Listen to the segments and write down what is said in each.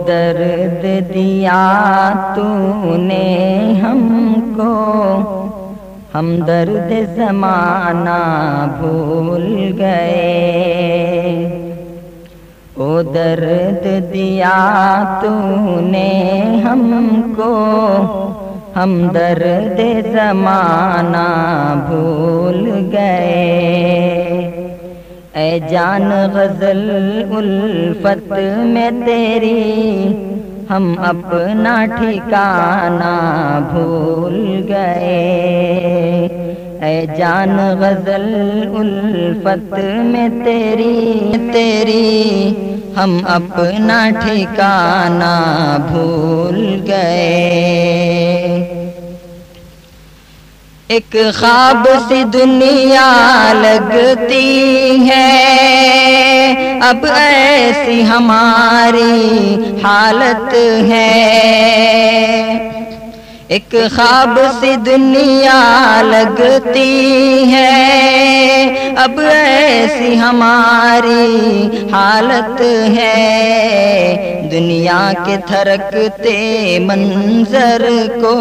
درد دیا تو نے ہم کو، ہم درد زمانہ بھول گئے۔ او درد دیا تو نے ہم کو، ہم درد زمانہ بھول گئے۔ اے جان غزل الفت میں تیری، ہم اپنا ٹھکانہ بھول گئے۔ اے جان غزل الفت میں تیری، ہم اپنا ٹھکانہ بھول گئے۔ ایک خواب سی دنیا لگتی ہے، اب ایسی ہماری حالت ہے۔ ایک خواب سی دنیا لگتی ہے، اب ایسی ہماری حالت ہے۔ دنیا کے تھرکتے منظر کو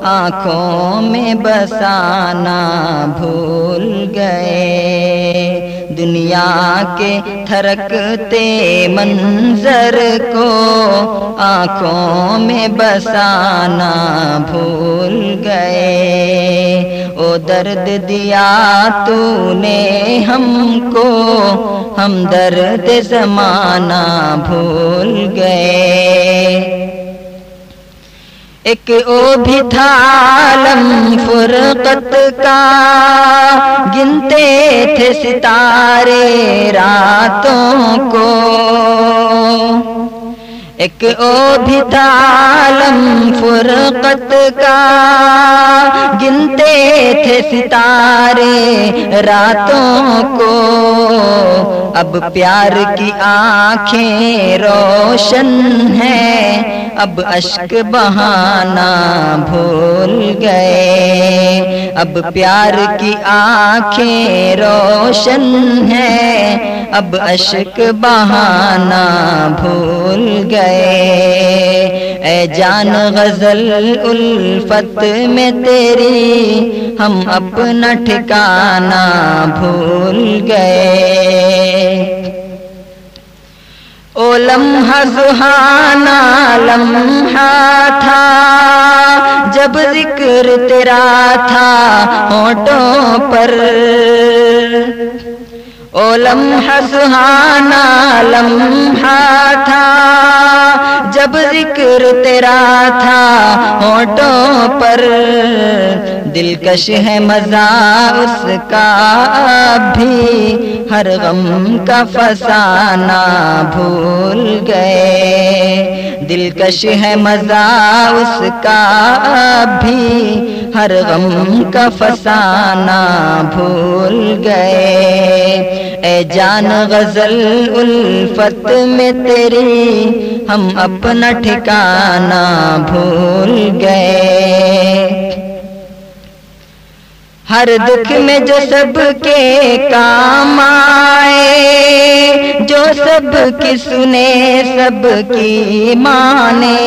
آنکھوں میں بسانا بھول گئے۔ دنیا کے تھرکتے منظر کو آنکھوں میں بسانا بھول گئے۔ او درد دیا تو نے ہم کو، ہم درد زمانہ بھول گئے۔ ایک او بھی تھا عالم فرقت کا، گنتے تھے ستارے راتوں کو۔ ایک او بھی تھا عالم فرقت کا، گنتے تھے ستارے راتوں کو۔ اب پیار کی آنکھیں روشن ہیں، اب اشک بہانا بھول گئے۔ اب پیار کی آنکھیں روشن ہیں، اب اشک بہانا بھول گئے۔ اے جان غزل الفت میں تیری، ہم اپنا ٹھکانہ بھول گئے۔ او لمحہ سہانا لمحہ تھا، جب ذکر تیرا تھا ہونٹوں پر۔ او لمحہ سہانا لمحہ تھا، جب ذکر تیرا تھا ہونٹوں پر۔ دلکش ہے مزہ اس کا اب بھی، ہر غم کا فسانہ بھول گئے۔ دلکش ہے مزہ اس کا اب بھی، ہر غم کا فسانہ بھول گئے۔ اے جان غزل الفت میں تیری، ہم اپنا ٹھکانہ بھول گئے۔ ہر دکھ میں جو سب کے کام آئے، جو سب کی سنے سب کی مانے۔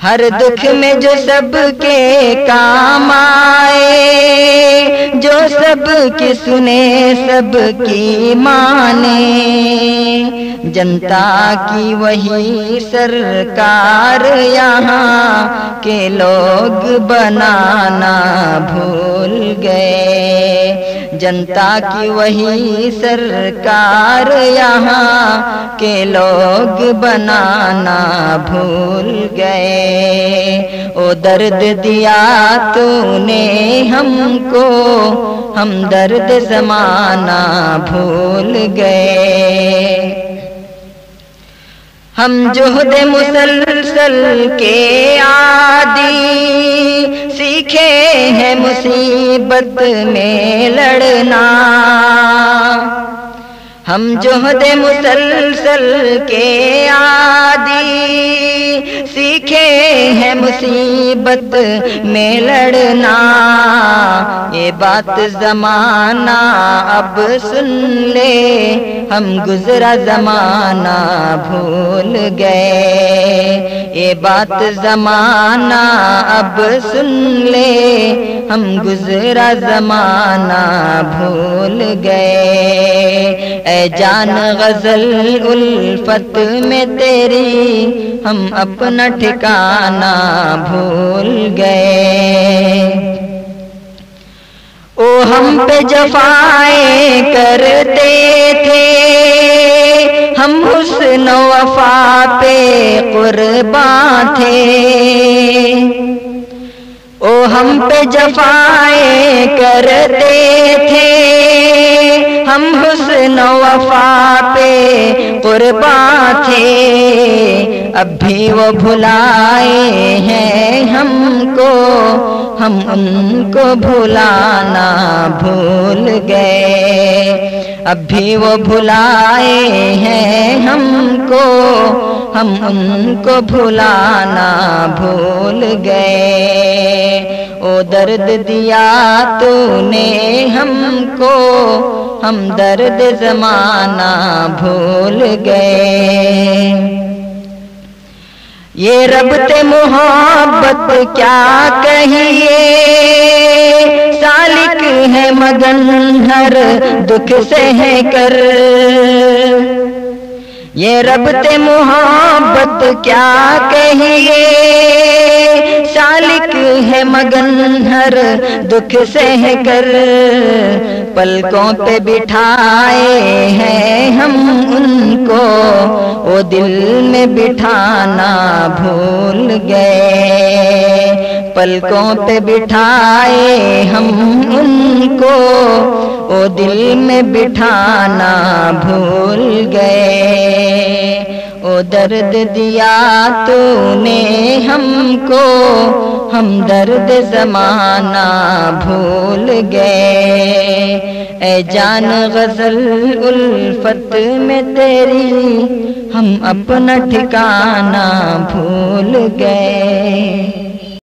ہر دکھ میں جو سب کے کام آئے، جو سب کی سنے سب کی مانے۔ جنتا کی وہی سرکار یہاں کے لوگ بنانا بھول گئے۔ جنتا کی وہی سرکار یہاں کے لوگ بنانا بھول گئے۔ او درد دیا تو نے ہم کو، ہم درد زمانہ بھول گئے۔ ہم جہد مسلسل کے عادی، سیکھے ہیں مصیبت میں لڑنا۔ ہم جوہد مسلسل کے عادی، سیکھے ہیں مصیبت میں لڑنا، یہ بات زمانہ اب سن لے، ہم گزرا زمانہ بھول گئے، یہ بات زمانہ اب سن لے، ہم گزرا زمانہ بھول گئے۔ اے جان غزل الفت میں تیری، ہم اپنا ٹھکانہ بھول گئے۔ او ہم پہ جفائیں کرتے تھے، ہم حسن و وفا پہ قرباں تھے، او ہم پہ جفائیں کرتے تھے، ہم حسن و وفا پہ قرباں تھے، اب بھی وہ بھلائے ہیں ہم کو، ہم ان کو بھلانا بھول گئے، اب بھی وہ بھلائے ہیں ہم کو، ہم ان کو بھلانا بھول گئے۔ او درد دیا تو نے ہم کو، ہم درد زمانہ بھول گئے۔ یہ ربط محبت کیا کہیے، سالک ہے مگن ہر دکھ سہ کر، یہ ربط محبت کیا کہیے، سالک ہے مگن ہر دکھ سہ کر، پلکوں پہ بٹھائے ہیں ہم ان کو، وہ دل میں بٹھانا بھول گئے، پلکوں پہ بٹھائے ہم ان کو، وہ دل میں بٹھانا بھول گئے۔ او درد دیا تو نے ہم کو، ہم درد زمانہ بھول گئے۔ اے جان غزل الفت میں تیری، ہم اپنا ٹھکانہ بھول گئے۔